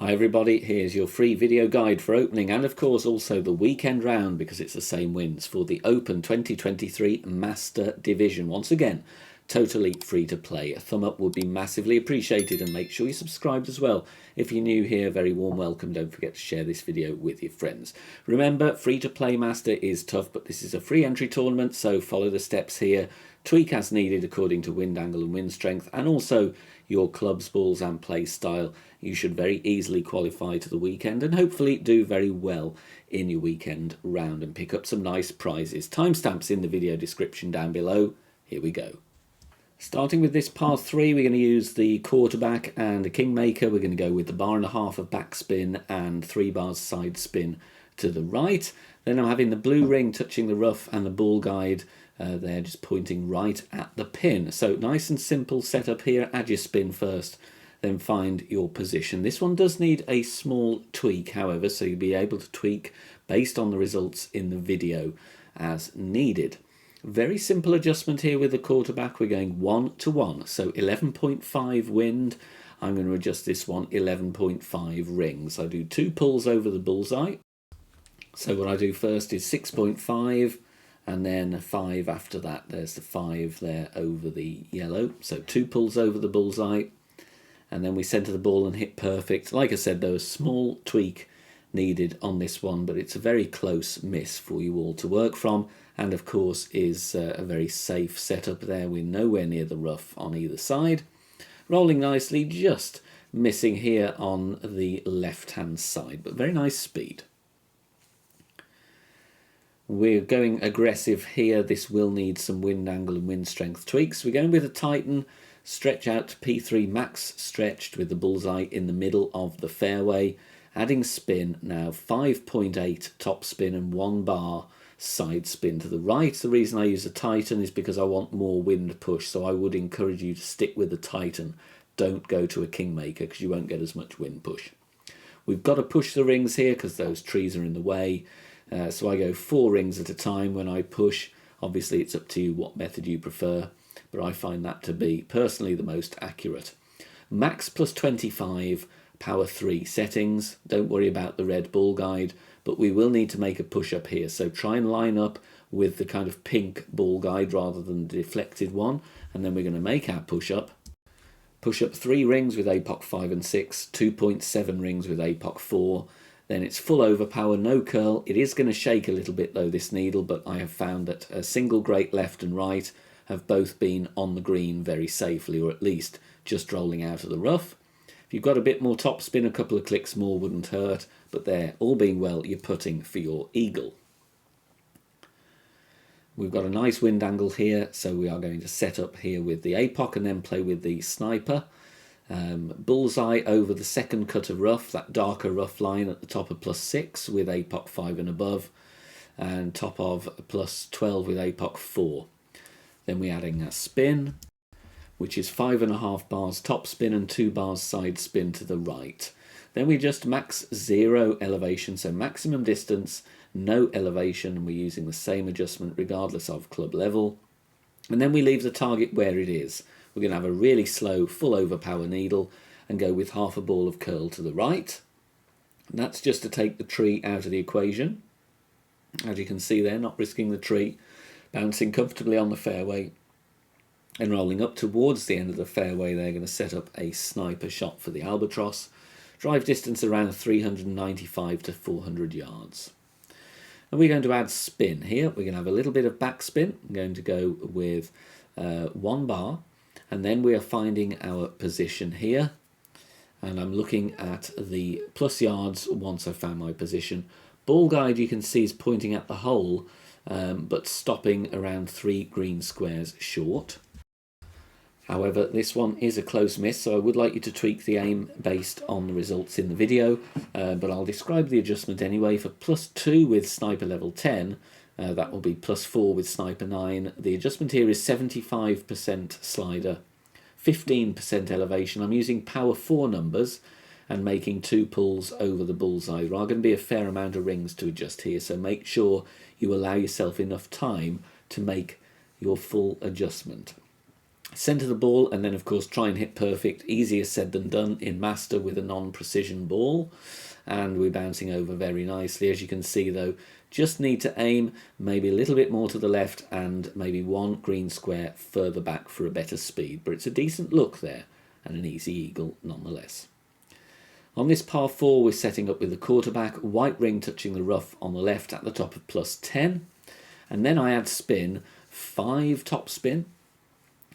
Hi everybody, here's your free video guide for opening and of course also the weekend round, because it's the same wins, for the Open 2023 Master Division. Once again, totally free to play. A thumb up would be massively appreciated, and make sure you subscribed as well. If you're new here, very warm welcome. Don't forget to share this video with your friends. Remember, free to play Master is tough, but this is a free entry tournament, so follow the steps here. Tweak as needed according to wind angle and wind strength, and also your clubs, balls and play style. You should very easily qualify to the weekend and hopefully do very well in your weekend round and pick up some nice prizes. Timestamps in the video description down below. Here we go. Starting with this par 3, we're going to use the quarterback and a kingmaker. We're going to go with the bar and a half of backspin and 3 bars side spin to the right. Then I'm having the blue ring touching the rough and the ball guide there just pointing right at the pin. So nice and simple setup here. Add your spin first, then find your position. This one does need a small tweak, however, so you'll be able to tweak based on the results in the video as needed. Very simple adjustment here with the quarterback. We're going 1 to 1, so 11.5 wind. I'm going to adjust this one 11.5 rings. I do 2 pulls over the bullseye. So what I do first is 6.5 and then 5 after that. There's the 5 there over the yellow. So 2 pulls over the bullseye, and then we centre the ball and hit perfect. Like I said, though, a small tweak needed on this one, but it's a very close miss for you all to work from, and of course is a very safe setup there. We're nowhere near the rough on either side. Rolling nicely, just missing here on the left hand side, but very nice speed. We're going aggressive here. This will need some wind angle and wind strength tweaks. We're going with a Titan, stretch out to P3 max stretched with the bullseye in the middle of the fairway. Adding spin now, 5.8 top spin and 1 bar side spin to the right. The reason I use a Titan is because I want more wind push, so I would encourage you to stick with the Titan. Don't go to a kingmaker because you won't get as much wind push. We've got to push the rings here because those trees are in the way. So I go 4 rings at a time when I push. Obviously it's up to you what method you prefer, but I find that to be personally the most accurate. Max plus 25, power 3 settings. Don't worry about the red ball guide, but we will need to make a push up here. So try and line up with the kind of pink ball guide rather than the deflected one. And then we're going to make our push up. Push up 3 rings with APOC 5 and 6, 2.7 rings with APOC 4. Then it's full overpower, no curl. It is going to shake a little bit though, this needle, but I have found that a single great left and right have both been on the green very safely, or at least just rolling out of the rough. If you've got a bit more top spin, a couple of clicks more wouldn't hurt, but there, all being well, you're putting for your eagle. We've got a nice wind angle here, so we are going to set up here with the APOC and then play with the sniper. Bullseye over the second cut of rough, that darker rough line at the top of plus 6 with APOC 5 and above, and top of plus 12 with APOC 4. Then we're adding a spin, which is 5.5 bars top spin and 2 bars side spin to the right. Then we just max 0 elevation, so maximum distance, no elevation, and we're using the same adjustment regardless of club level. And then we leave the target where it is. We're going to have a really slow, full overpower needle and go with half a ball of curl to the right. And that's just to take the tree out of the equation. As you can see there, not risking the tree, bouncing comfortably on the fairway and rolling up towards the end of the fairway. They're going to set up a sniper shot for the albatross. Drive distance around 395 to 400 yards. And we're going to add spin here. We're going to have a little bit of backspin. I'm going to go with 1 bar. And then we are finding our position here, and I'm looking at the plus yards once I've found my position. Ball guide, you can see, is pointing at the hole, but stopping around 3 green squares short. However, this one is a close miss, so I would like you to tweak the aim based on the results in the video, but I'll describe the adjustment anyway. For plus 2 with sniper level 10, that will be plus 4 with sniper 9. The adjustment here is 75% slider, 15% elevation. I'm using power 4 numbers and making 2 pulls over the bullseye. There are going to be a fair amount of rings to adjust here, so make sure you allow yourself enough time to make your full adjustment. Centre the ball and then of course try and hit perfect. Easier said than done in Master with a non-precision ball. And we're bouncing over very nicely. As you can see though, just need to aim maybe a little bit more to the left and maybe one green square further back for a better speed. But it's a decent look there and an easy eagle nonetheless. On this par 4 we're setting up with the quarterback, white ring touching the rough on the left at the top of +10. And then I add spin, 5 top spin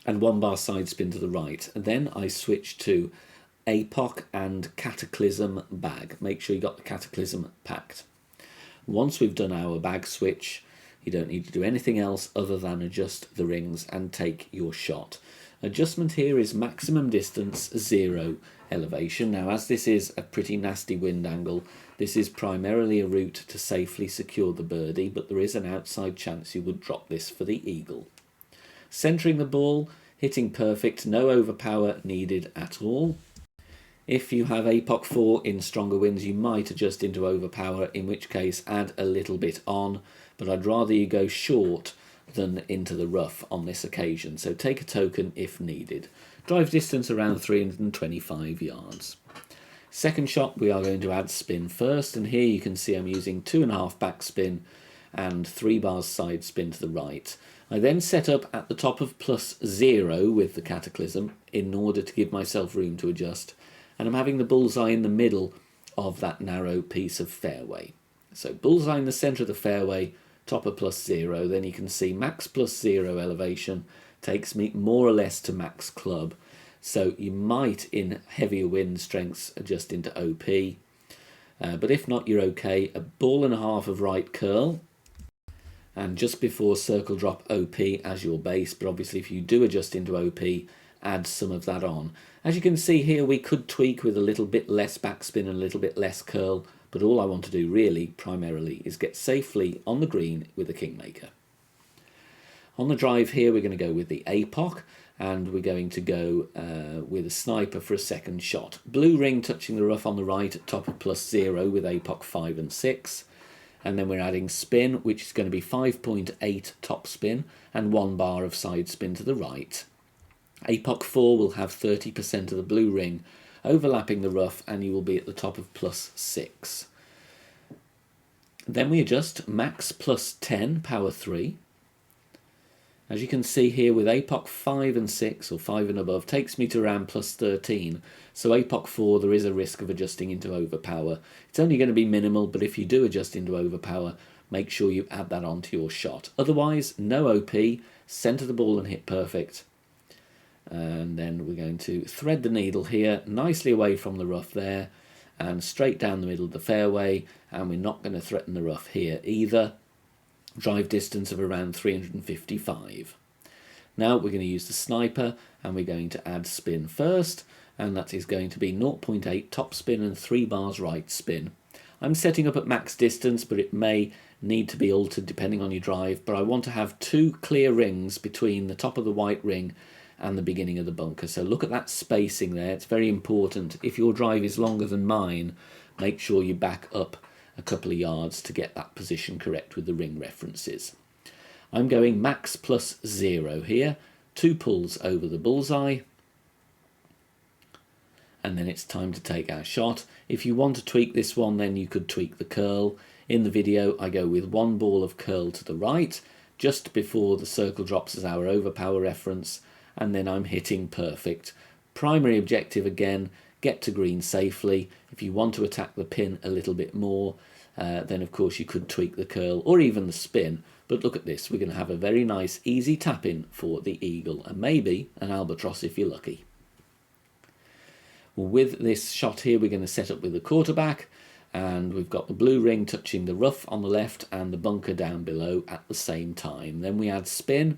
and 1 bar side spin to the right. And then I switch to Apoc and Cataclysm bag. Make sure you got the Cataclysm packed. Once we've done our bag switch, you don't need to do anything else other than adjust the rings and take your shot. Adjustment here is maximum distance, 0 elevation. Now, as this is a pretty nasty wind angle, this is primarily a route to safely secure the birdie, but there is an outside chance you would drop this for the eagle. Centering the ball, hitting perfect, no overpower needed at all. If you have Apoc 4 in stronger winds, you might adjust into overpower, in which case add a little bit on, but I'd rather you go short than into the rough on this occasion, so take a token if needed. Drive distance around 325 yards. Second shot, we are going to add spin first, and here you can see I'm using 2.5 back spin and 3 bars side spin to the right. I then set up at the top of +0 with the Cataclysm in order to give myself room to adjust, and I'm having the bullseye in the middle of that narrow piece of fairway. So bullseye in the centre of the fairway, top of +0, then you can see max +0 elevation takes me more or less to max club. So you might, in heavier wind strengths, adjust into OP. But if not, you're okay. A ball and a half of right curl. And just before circle drop OP as your base. But obviously if you do adjust into OP, add some of that on. As you can see here, we could tweak with a little bit less backspin and a little bit less curl. But all I want to do really, primarily, is get safely on the green with the Kingmaker. On the drive here, we're going to go with the Apoc, and we're going to go with a sniper for a second shot. Blue ring touching the rough on the right at top of +0 with Apoc 5 and 6. And then we're adding spin, which is going to be 5.8 top spin and 1 bar of side spin to the right. Apoc 4 will have 30% of the blue ring overlapping the rough, and you will be at the top of +6. Then we adjust max +10, power 3. As you can see here, with Apoc 5 and 6, or 5 and above, takes me to around +13. So Apoc 4, there is a risk of adjusting into overpower. It's only going to be minimal, but if you do adjust into overpower, make sure you add that onto your shot. Otherwise, no OP, centre the ball and hit perfect. And then we're going to thread the needle here, nicely away from the rough there, and straight down the middle of the fairway, and we're not going to threaten the rough here either. Drive distance of around 355. Now we're going to use the sniper, and we're going to add spin first, and that is going to be 0.8 top spin and 3 bars right spin. I'm setting up at max distance, but it may need to be altered depending on your drive, but I want to have 2 clear rings between the top of the white ring and the beginning of the bunker. So look at that spacing there, it's very important. If your drive is longer than mine, make sure you back up a couple of yards to get that position correct with the ring references. I'm going max +0 here, 2 pulls over the bullseye, and then it's time to take our shot. If you want to tweak this one, then you could tweak the curl. In the video, I go with 1 ball of curl to the right, just before the circle drops as our overpower reference, and then I'm hitting perfect. Primary objective again, get to green safely. If you want to attack the pin a little bit more, then of course you could tweak the curl or even the spin. But look at this, we're going to have a very nice easy tap in for the eagle, and maybe an albatross if you're lucky. With this shot here, we're going to set up with the quarterback, and we've got the blue ring touching the rough on the left and the bunker down below at the same time. Then we add spin,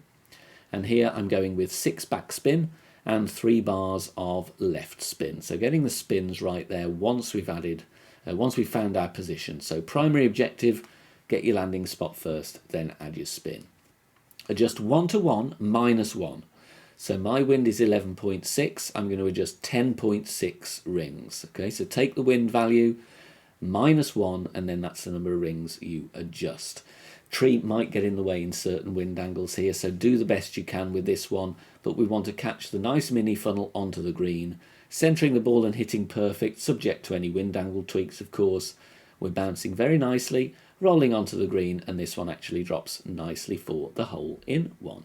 and here I'm going with 6 back spin and 3 bars of left spin. So getting the spins right there once we've found our position. So primary objective, get your landing spot first, then add your spin. Adjust 1 to 1, -1. So my wind is 11.6, I'm going to adjust 10.6 rings. Okay, so take the wind value, -1, and then that's the number of rings you adjust. Tree might get in the way in certain wind angles here, so do the best you can with this one, but we want to catch the nice mini funnel onto the green, centering the ball and hitting perfect, subject to any wind angle tweaks of course. We're bouncing very nicely, rolling onto the green, and this one actually drops nicely for the hole in one.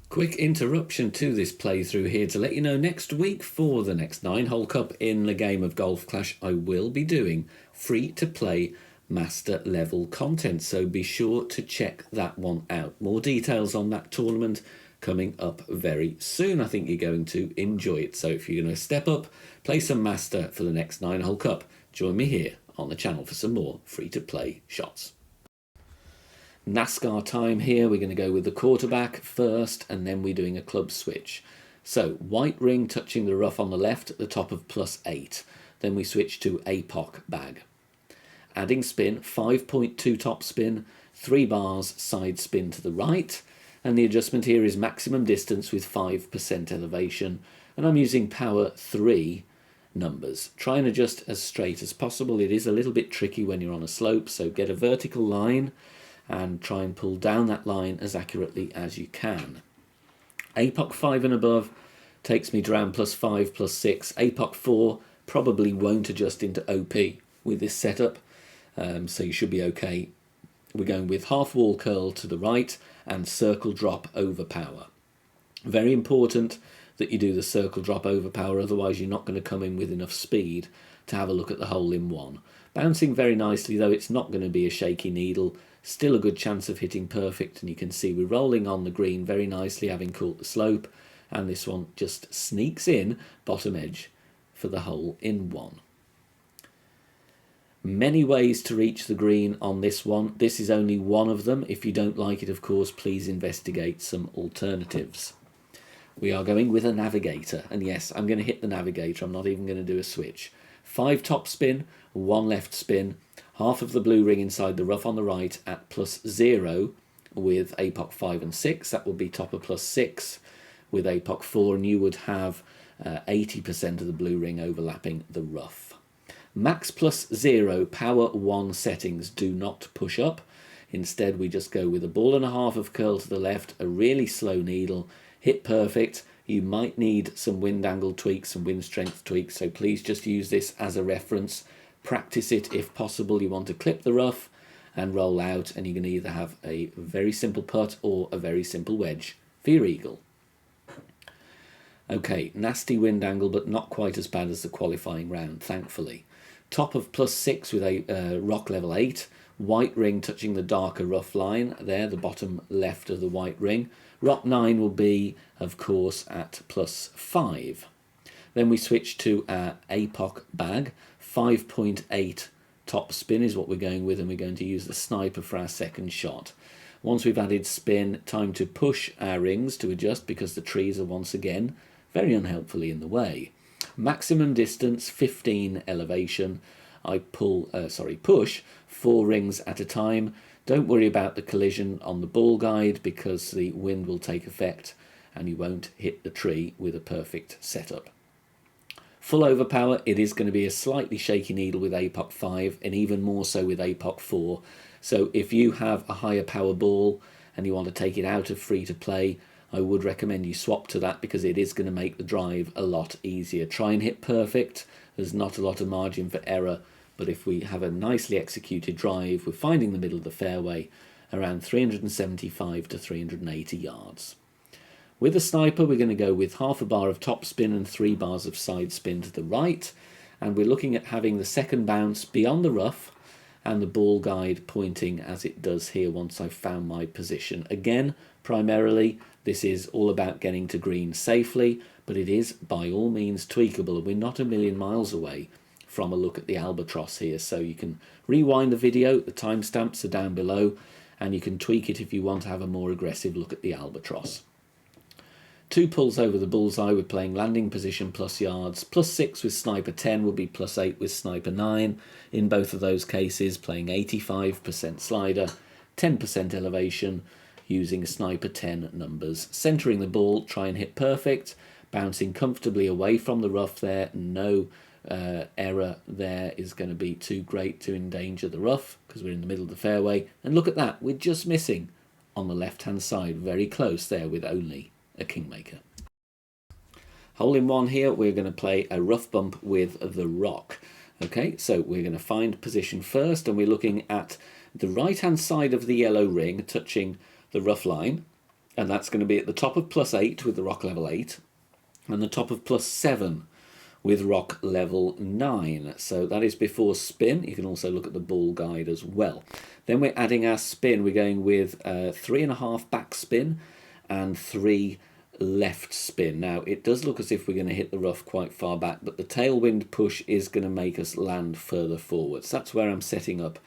Quick interruption to this playthrough here to let you know next week for the next 9-hole cup in the game of Golf Clash I will be doing free-to-play master level content, so be sure to check that one out. More details on that tournament coming up very soon. I think you're going to enjoy it, so if you're going to step up, play some master for the next 9-hole cup, join me here on the channel for some more free-to-play shots. NASCAR time here. We're going to go with the quarterback first, and then we're doing a club switch. So white ring touching the rough on the left at the top of +8. Then we switch to APOC bag. Adding spin, 5.2 top spin, 3 bars side spin to the right, and the adjustment here is maximum distance with 5% elevation, and I'm using power 3 numbers. Try and adjust as straight as possible. It is a little bit tricky when you're on a slope, so get a vertical line and try and pull down that line as accurately as you can. APOC 5 and above takes me to around +5, +6. APOC 4 probably won't adjust into OP with this setup, so you should be okay. We're going with half wall curl to the right and circle drop over power. Very important that you do the circle drop over power, otherwise you're not going to come in with enough speed to have a look at the hole in one. Bouncing very nicely though, it's not going to be a shaky needle. Still a good chance of hitting perfect, and you can see we're rolling on the green very nicely, having caught the slope, and this one just sneaks in bottom edge for the hole in one. Many ways to reach the green on this one. This is only one of them. If you don't like it, of course, please investigate some alternatives. We are going with a navigator, and yes, I'm going to hit the navigator. I'm not even going to do a switch. 5 top spin, 1 left spin, half of the blue ring inside the rough on the right at +0 with APOC 5 and 6. That would be top of +6 with APOC 4, and you would have 80% of the blue ring overlapping the rough. Max +0 power 1 settings do not push up. Instead, we just go with a ball and a half of curl to the left, a really slow needle, hit perfect. You might need some wind angle tweaks, some wind strength tweaks, so please just use this as a reference. Practice it if possible. You want to clip the rough and roll out, and you can either have a very simple putt or a very simple wedge for your eagle. Okay, nasty wind angle, but not quite as bad as the qualifying round, thankfully. Top of +6 with a rock level 8. White ring touching the darker rough line there, the bottom left of the white ring. Rock 9 will be, of course, at +5. Then we switch to our APOC bag. 5.8 top spin is what we're going with, and we're going to use the sniper for our second shot. Once we've added spin, time to push our rings to adjust because the trees are once again very unhelpfully in the way. Maximum distance 15 elevation. I push 4 rings at a time. Don't worry about the collision on the ball guide because the wind will take effect and you won't hit the tree with a perfect setup. Full overpower, it is going to be a slightly shaky needle with APOC 5 and even more so with APOC 4. So if you have a higher power ball and you want to take it out of free to play, I would recommend you swap to that because it is going to make the drive a lot easier. Try and hit perfect. There's not a lot of margin for error, but if we have a nicely executed drive, we're finding the middle of the fairway around 375 to 380 yards. With the sniper, we're going to go with half a bar of top spin and 3 bars of side spin to the right. And we're looking at having the second bounce beyond the rough and the ball guide pointing as it does here once I've found my position. Again, primarily, this is all about getting to green safely, but it is by all means tweakable. We're not a million miles away from a look at the albatross here. So you can rewind the video, the timestamps are down below, and you can tweak it if you want to have a more aggressive look at the albatross. 2 pulls over the bullseye, we're playing landing position plus yards. +6 with sniper 10 will be +8 with sniper 9. In both of those cases, playing 85% slider, 10% elevation, using sniper 10 numbers. Centering the ball, try and hit perfect, bouncing comfortably away from the rough there, no error there is going to be too great to endanger the rough because we're in the middle of the fairway. And look at that, we're just missing on the left hand side, very close there with only a kingmaker. Hole in one here, we're going to play a rough bump with the rock. Okay, so we're going to find position first, and we're looking at the right hand side of the yellow ring touching the rough line, and that's going to be at the top of +8 with the rock level 8 and the top of +7 with rock level 9. So that is before spin. You can also look at the ball guide as well. Then we're adding our spin. We're going with 3.5 back spin and 3 left spin. Now it does look as if we're going to hit the rough quite far back, but the tailwind push is going to make us land further forwards. That's where I'm setting up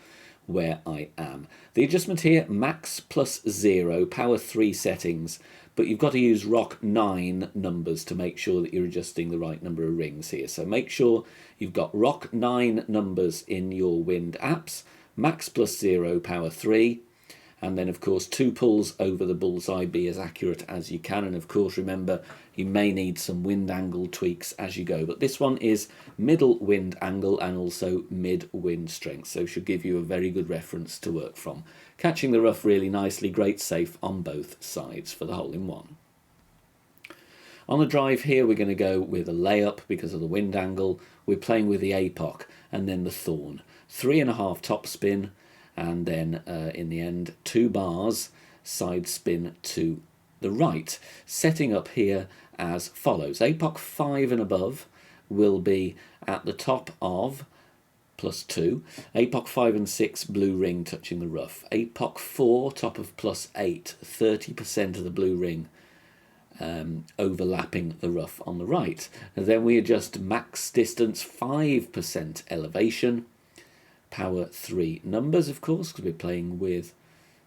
where I am. The adjustment here, max +0, power 3 settings, but you've got to use rock 9 numbers to make sure that you're adjusting the right number of rings here. So make sure you've got rock 9 numbers in your wind apps, max +0, power 3, and then of course 2 pulls over the bullseye. Be as accurate as you can, and of course remember you may need some wind angle tweaks as you go, but this one is middle wind angle and also mid wind strength, so should give you a very good reference to work from. Catching the rough really nicely, great safe on both sides for the hole in one. On the drive here we're going to go with a layup because of the wind angle. We're playing with the apoc and then the thorn, 3.5 top spin, and then in the end 2 bars side spin to the right. Setting up here as follows: apoc 5 and above will be at the top of +2, apoc 5 and 6 blue ring touching the rough, apoc 4 top of +8, 30% of the blue ring overlapping the rough on the right. And then we adjust max distance 5% elevation, power 3 numbers of course because we're playing with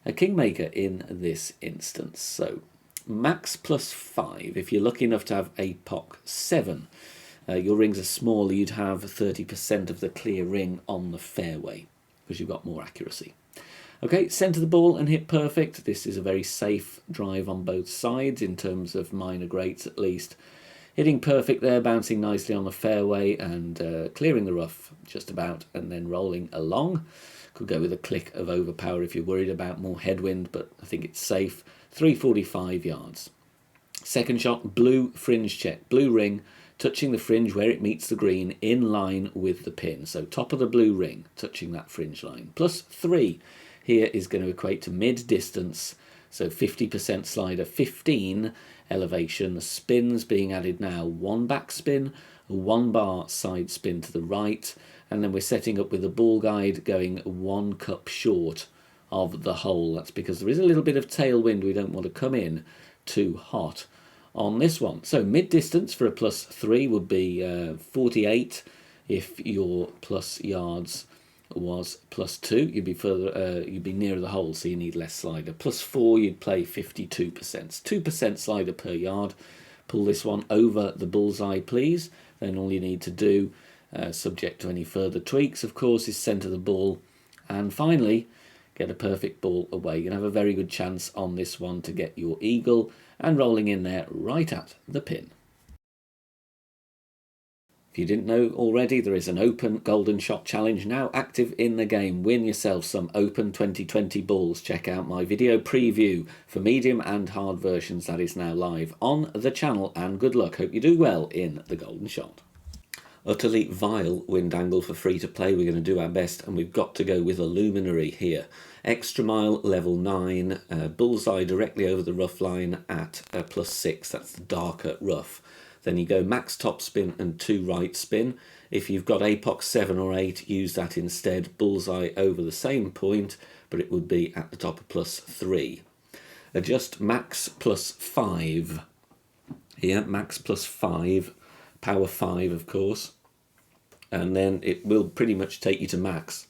a kingmaker in this instance. So max +5. If you're lucky enough to have apoc 7, your rings are smaller, you'd have 30% of the clear ring on the fairway because you've got more accuracy. Okay, centre the ball and hit perfect. This is a very safe drive on both sides in terms of minor greats at least. Hitting perfect there, bouncing nicely on the fairway and clearing the rough just about, and then rolling along. Could go with a click of overpower if you're worried about more headwind, but I think it's safe. 345 yards. Second shot, blue fringe check, blue ring touching the fringe where it meets the green in line with the pin. So top of the blue ring touching that fringe line. +3 here is going to equate to mid distance, so 50% slider, 15 elevation. The spins being added now, 1 back spin, 1 bar side spin to the right, and then we're setting up with the ball guide going 1 cup short of the hole. That's because there is a little bit of tailwind. We don't want to come in too hot on this one. So mid distance for a +3 would be 48. If your plus yards was +2, you'd be further, you'd be nearer the hole, so you need less slider. +4, you'd play 52%. 2% slider per yard. Pull this one over the bullseye, please. Then all you need to do, subject to any further tweaks, of course, is centre the ball, and finally get a perfect ball away. You're going to have a very good chance on this one to get your eagle and rolling in there right at the pin. If you didn't know already, there is an Open Golden Shot Challenge now active in the game. Win yourself some Open 2020 balls. Check out my video preview for medium and hard versions that is now live on the channel, and good luck. Hope you do well in the Golden Shot. Utterly vile wind angle for free to play. We're going to do our best, and we've got to go with a luminary here. Extra mile level 9, bullseye directly over the rough line at +6. That's the darker rough. Then you go max top spin and 2 right spin. If you've got apoc 7 or 8, use that instead. Bullseye over the same point, but it would be at the top of +3. Adjust max +5. Here, max +5. Power 5, of course, and then it will pretty much take you to max.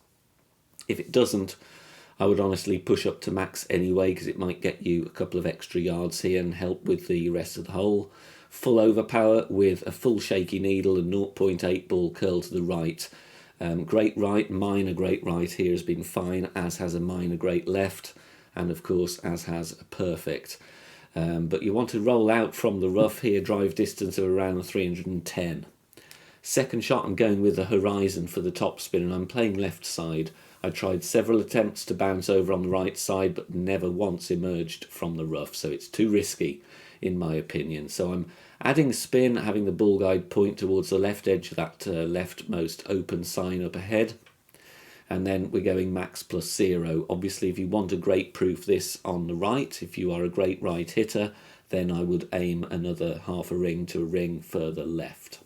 If it doesn't, I would honestly push up to max anyway, because it might get you a couple of extra yards here and help with the rest of the hole. Full overpower with a full shaky needle and 0.8 ball curl to the right. Great right, minor great right here has been fine, as has a minor great left, and of course as has a perfect. But you want to roll out from the rough here, drive distance of around 310. Second shot, I'm going with the horizon for the top spin, and I'm playing left side. I tried several attempts to bounce over on the right side, but never once emerged from the rough, so it's too risky in my opinion. So I'm adding spin, having the ball guide point towards the left edge of that leftmost open sign up ahead. And then we're going max plus 0. Obviously, if you want to great proof this on the right, if you are a great right hitter, then I would aim another half a ring to a ring further left.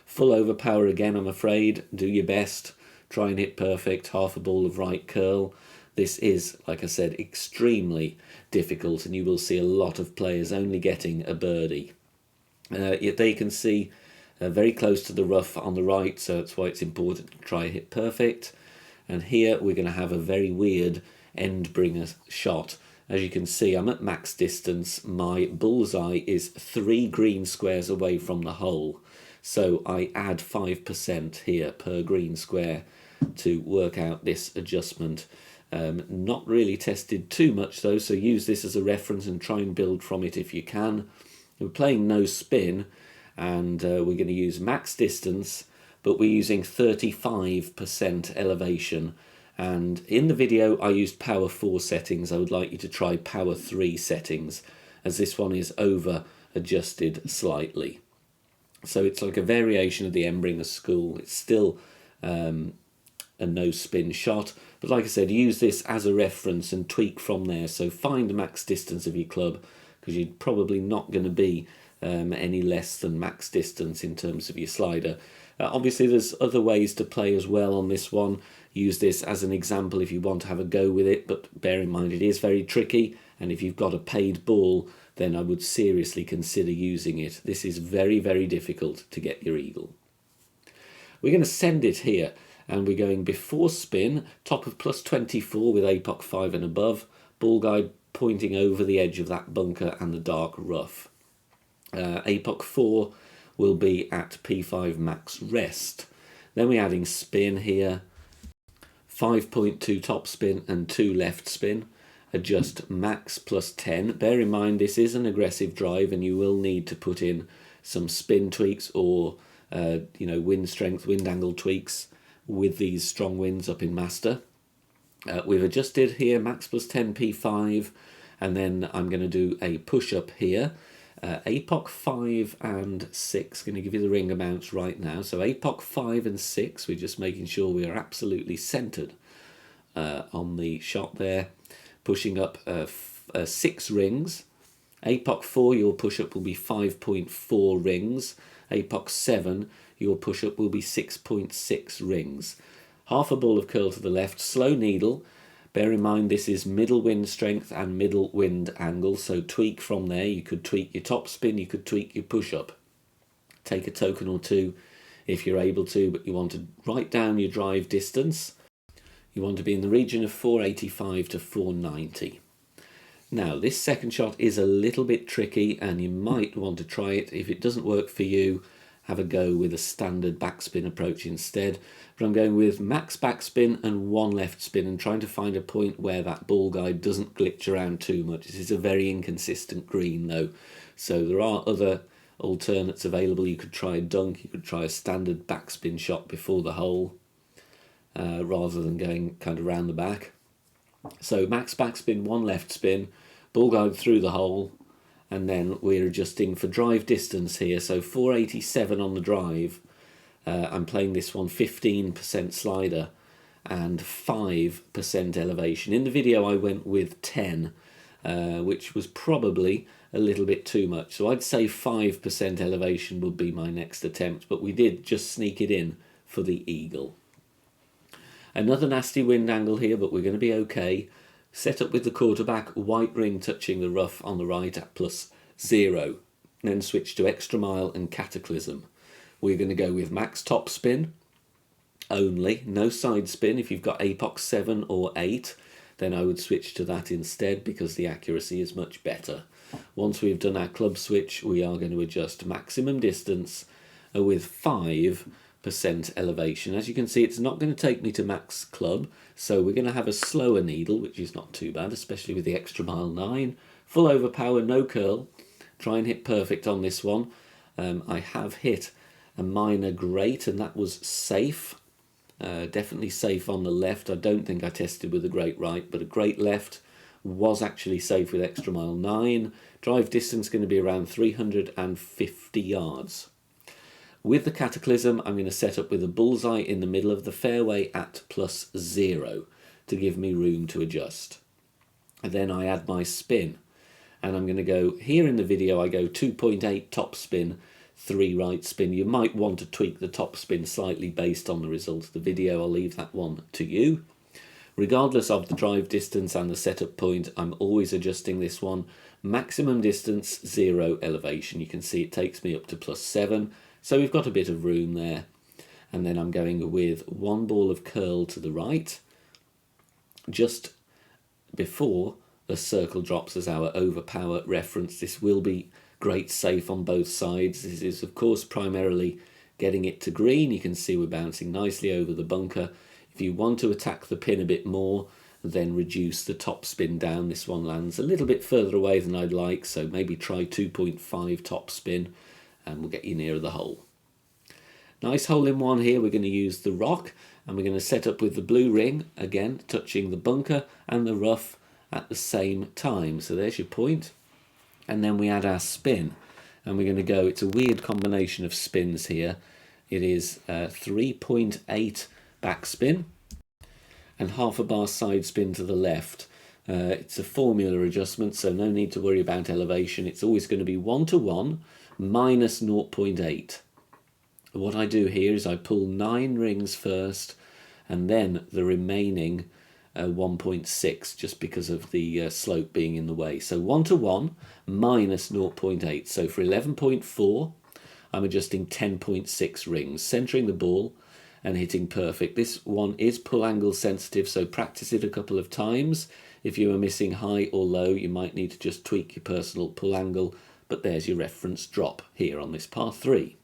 Full overpower again, I'm afraid. Do your best. Try and hit perfect. Half a ball of right curl. This is, like I said, extremely difficult, and you will see a lot of players only getting a birdie. Yet they can see very close to the rough on the right, so that's why it's important to try and hit perfect. And here we're going to have a very weird end bringer shot. As you can see, I'm at max distance. My bullseye is 3 green squares away from the hole. So I add 5% here per green square to work out this adjustment. Not really tested too much though, so use this as a reference and try and build from it if you can. We're playing no spin, and we're going to use max distance, but we're using 35% elevation. And in the video I used power 4 settings. I would like you to try power 3 settings, as this one is over adjusted slightly. So it's like a variation of the Embringer school. It's still a no spin shot, but like I said, use this as a reference and tweak from there. So find the max distance of your club, because you're probably not going to be any less than max distance in terms of your slider. Obviously there's other ways to play as well on this one. Use this as an example if you want to have a go with it, but bear in mind it is very tricky, and if you've got a paid ball, then I would seriously consider using it. This is very, very difficult to get your eagle. We're going to send it here, and we're going before spin, top of plus 24 with APOC 5 and above, ball guide pointing over the edge of that bunker and the dark rough. APOC 4 will be at P5 max rest. Then we're adding spin here, 5.2 top spin and 2 left spin. Adjust max plus 10. Bear in mind this is an aggressive drive, and you will need to put in some spin tweaks or wind strength, wind angle tweaks with these strong winds up in Master. We've adjusted here max plus 10 P5, and then I'm going to do a push up here. APOC 5 and 6, going to give you the ring amounts right now. So APOC 5 and 6, we're just making sure we are absolutely centered on the shot there. Pushing up 6 rings. APOC 4, your push-up will be 5.4 rings. APOC 7, your push-up will be 6.6 rings. Half a ball of curl to the left, slow needle. Bear in mind this is middle wind strength and middle wind angle, so tweak from there. You could tweak your top spin, you could tweak your push-up. Take a token or two if you're able to, but you want to write down your drive distance. You want to be in the region of 485 to 490. Now, this second shot is a little bit tricky, and you might want to try it. If it doesn't work for you, have a go with a standard backspin approach instead. But I'm going with max backspin and 1 left spin, and trying to find a point where that ball guide doesn't glitch around too much. This is a very inconsistent green though, so there are other alternates available. You could try a dunk, you could try a standard backspin shot before the hole, rather than going kind of round the back. So max backspin, 1 left spin, ball guide through the hole, and then we're adjusting for drive distance here. So 487 on the drive. I'm playing this one 15% slider and 5% elevation. In the video I went with 10, which was probably a little bit too much. So I'd say 5% elevation would be my next attempt, but we did just sneak it in for the eagle. Another nasty wind angle here, but we're going to be okay. Set up with the quarterback, white ring touching the rough on the right at plus 0. Then switch to extra mile and cataclysm. We're going to go with max top spin only, no side spin. If you've got APOC 7 or 8, then I would switch to that instead, because the accuracy is much better. Once we've done our club switch, we are going to adjust maximum distance with 5% elevation. As you can see, it's not going to take me to max club, so we're going to have a slower needle, which is not too bad, especially with the extra mile 9. Full overpower, no curl. Try and hit perfect on this one. I have hit a minor great, and that was safe. Definitely safe on the left. I don't think I tested with a great right, but a great left was actually safe with extra mile 9. Drive distance going to be around 350 yards. With the Cataclysm, I'm going to set up with a bullseye in the middle of the fairway at +0 to give me room to adjust. And then I add my spin, and I'm going to go, here in the video I go 2.8 top spin, 3 right spin. You might want to tweak the top spin slightly based on the result of the video. I'll leave that one to you. Regardless of the drive distance and the setup point, I'm always adjusting this one. Maximum distance, 0 elevation. You can see it takes me up to +7, so we've got a bit of room there. And then I'm going with 1 ball of curl to the right, just before the circle drops as our overpower reference. This will be great safe on both sides. This is of course primarily getting it to green. You can see we're bouncing nicely over the bunker. If you want to attack the pin a bit more, then reduce the top spin down. This one lands a little bit further away than I'd like, so maybe try 2.5 top spin and we'll get you nearer the hole. Nice hole in one here. We're going to use the rock, and we're going to set up with the blue ring, again touching the bunker and the rough at the same time. So there's your point. And then we add our spin, and we're going to go, it's a weird combination of spins here. It is 3.8 backspin and half a bar side spin to the left. It's a formula adjustment, so no need to worry about elevation. It's always going to be 1-to-1 minus 0.8. What I do here is I pull 9 rings first, and then the remaining 1.6, just because of the slope being in the way. So 1-to-1 minus 0.8. So for 11.4, I'm adjusting 10.6 rings, centering the ball and hitting perfect. This one is pull angle sensitive, so practice it a couple of times. If you are missing high or low, you might need to just tweak your personal pull angle, but there's your reference drop here on this par 3.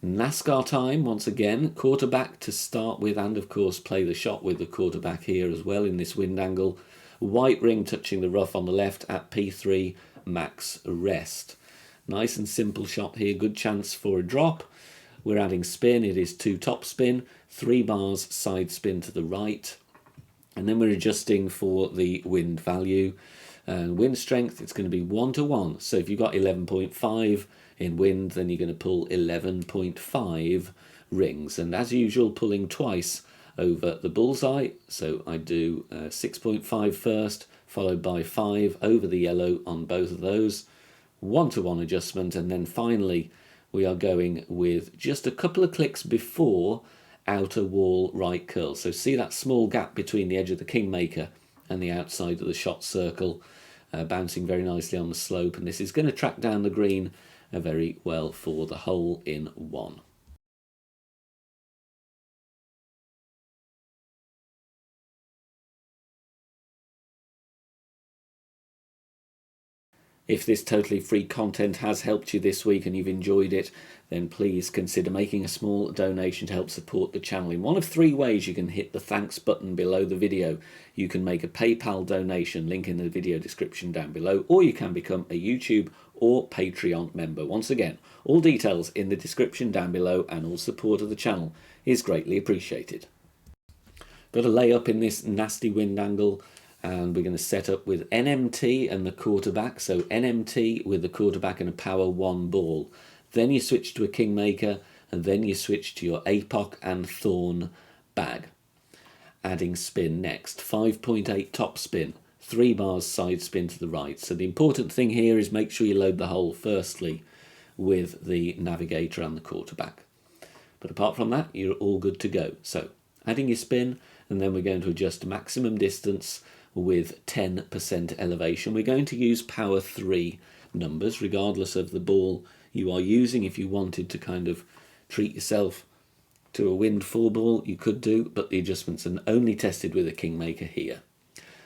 NASCAR time once again, quarterback to start with, and of course play the shot with the quarterback here as well in this wind angle. White ring touching the rough on the left at P3, max rest. Nice and simple shot here, good chance for a drop. We're adding spin, it is 2 top spin, 3 bars side spin to the right, and then we're adjusting for the wind value. Wind strength, it's going to be 1-to-1, so if you've got 11.5 in wind, then you're going to pull 11.5 rings, and as usual pulling twice over the bullseye. So I do 6.5 first, followed by 5 over the yellow on both of those, 1-to-1 adjustment, and then finally we are going with just a couple of clicks before outer wall right curl. So see that small gap between the edge of the Kingmaker and the outside of the shot circle, bouncing very nicely on the slope, and this is going to track down the green very well for the hole in one. If this totally free content has helped you this week and you've enjoyed it, then please consider making a small donation to help support the channel. In one of 3 ways, you can hit the thanks button below the video. You can make a PayPal donation, link in the video description down below, or you can become a YouTube or Patreon member. Once again, all details in the description down below, and all support of the channel is greatly appreciated. Got to lay up in this nasty wind angle, and we're going to set up with NMT and the quarterback. So NMT with the quarterback and a power 1 ball. Then you switch to a Kingmaker, and then you switch to your APOC and Thorn bag. Adding spin next, 5.8 top spin, 3 bars side spin to the right. So the important thing here is make sure you load the hole firstly with the navigator and the quarterback. But apart from that, you're all good to go. So adding your spin, and then we're going to adjust maximum distance with 10% elevation. We're going to use power 3 numbers, regardless of the ball you are using. If you wanted to kind of treat yourself to a wind 4 ball, you could do, but the adjustments are only tested with a Kingmaker here.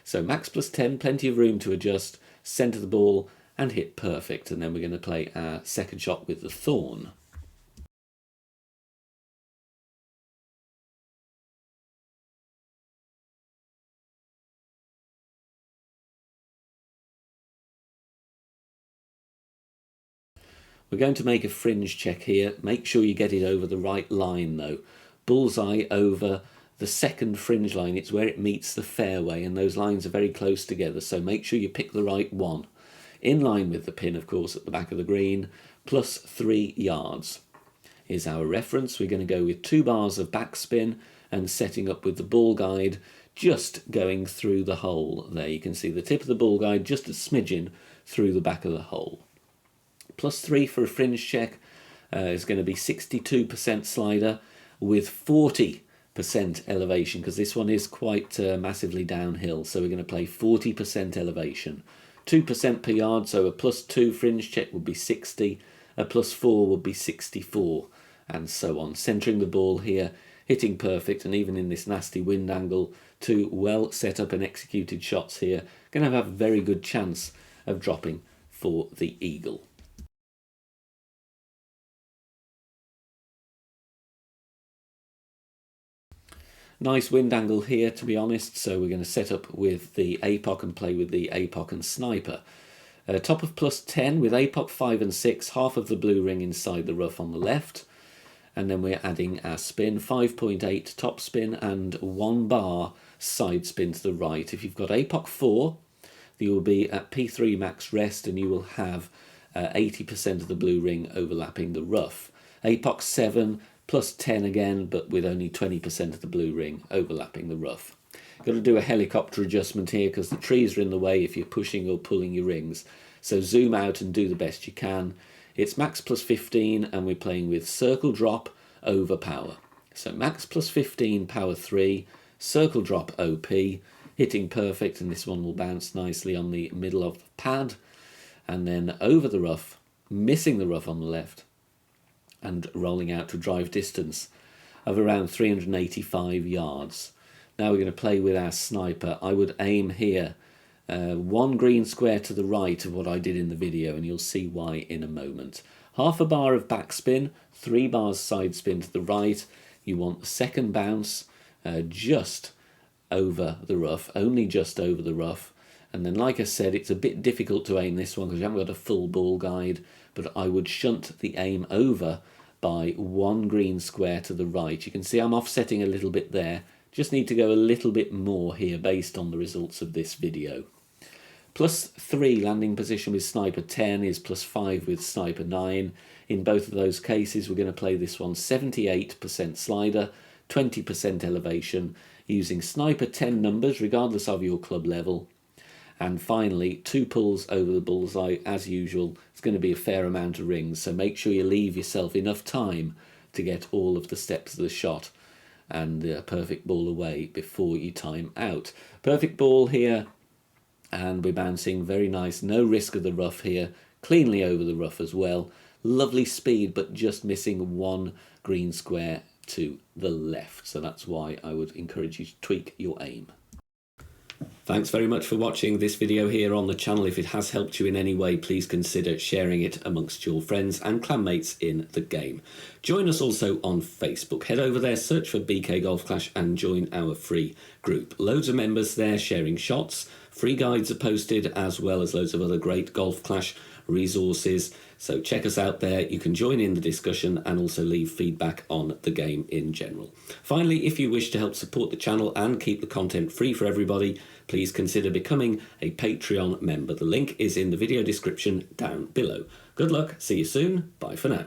So max plus 10, plenty of room to adjust, centre the ball and hit perfect. And then we're going to play our second shot with the Thorn. We're going to make a fringe check here. Make sure you get it over the right line though. Bullseye over the second fringe line. It's where it meets the fairway, and those lines are very close together, so make sure you pick the right one. In line with the pin, of course, at the back of the green, plus 3 yards. Here's our reference. We're going to go with 2 bars of backspin and setting up with the ball guide just going through the hole. There you can see the tip of the ball guide just a smidgen through the back of the hole. Plus 3 for a fringe check is going to be 62% slider with 40% elevation, because this one is quite massively downhill, so we're going to play 40% elevation. 2% per yard, so a plus 2 fringe check would be 60, a plus 4 would be 64, and so on. Centering the ball here, hitting perfect, and even in this nasty wind angle, 2 well set up and executed shots here. Going to have a very good chance of dropping for the eagle. Nice wind angle here, to be honest, so we're going to set up with the APOC and play with the APOC and sniper. Top of plus 10 with APOC 5 and 6, half of the blue ring inside the rough on the left. And then we're adding our spin, 5.8 top spin and 1 bar side spin to the right. If you've got APOC 4, you will be at P3 max rest, and you will have 80% of the blue ring overlapping the rough. APOC 7, plus 10 again, but with only 20% of the blue ring overlapping the rough. Got to do a helicopter adjustment here because the trees are in the way if you're pushing or pulling your rings. So zoom out and do the best you can. It's max plus 15, and we're playing with circle drop over power. So max plus 15, power 3, circle drop OP, hitting perfect, and this one will bounce nicely on the middle of the pad, and then over the rough, missing the rough on the left, and rolling out to drive distance of around 385 yards. Now we're going to play with our sniper. I would aim here 1 green square to the right of what I did in the video, and you'll see why in a moment. Half a bar of backspin, 3 bars side spin to the right. You want the second bounce just over the rough, only just over the rough. And then, like I said, it's a bit difficult to aim this one because you haven't got a full ball guide, but I would shunt the aim over by 1 green square to the right. You can see I'm offsetting a little bit there. Just need to go a little bit more here based on the results of this video. Plus 3 landing position with sniper 10 is plus 5 with sniper 9. In both of those cases, we're going to play this one 78% slider, 20% elevation, using sniper 10 numbers regardless of your club level. And finally, 2 pulls over the bullseye. As usual, it's going to be a fair amount of rings, so make sure you leave yourself enough time to get all of the steps of the shot and the perfect ball away before you time out. Perfect ball here, and we're bouncing very nice. No risk of the rough here, cleanly over the rough as well. Lovely speed, but just missing 1 green square to the left, so that's why I would encourage you to tweak your aim. Thanks very much for watching this video here on the channel. If it has helped you in any way, please consider sharing it amongst your friends and clanmates in the game. Join us also on Facebook. Head over there, search for BK Golf Clash and join our free group. Loads of members there sharing shots. Free guides are posted, as well as loads of other great Golf Clash resources. So check us out there. You can join in the discussion and also leave feedback on the game in general. Finally, if you wish to help support the channel and keep the content free for everybody, please consider becoming a Patreon member. The link is in the video description down below. Good luck, see you soon, bye for now.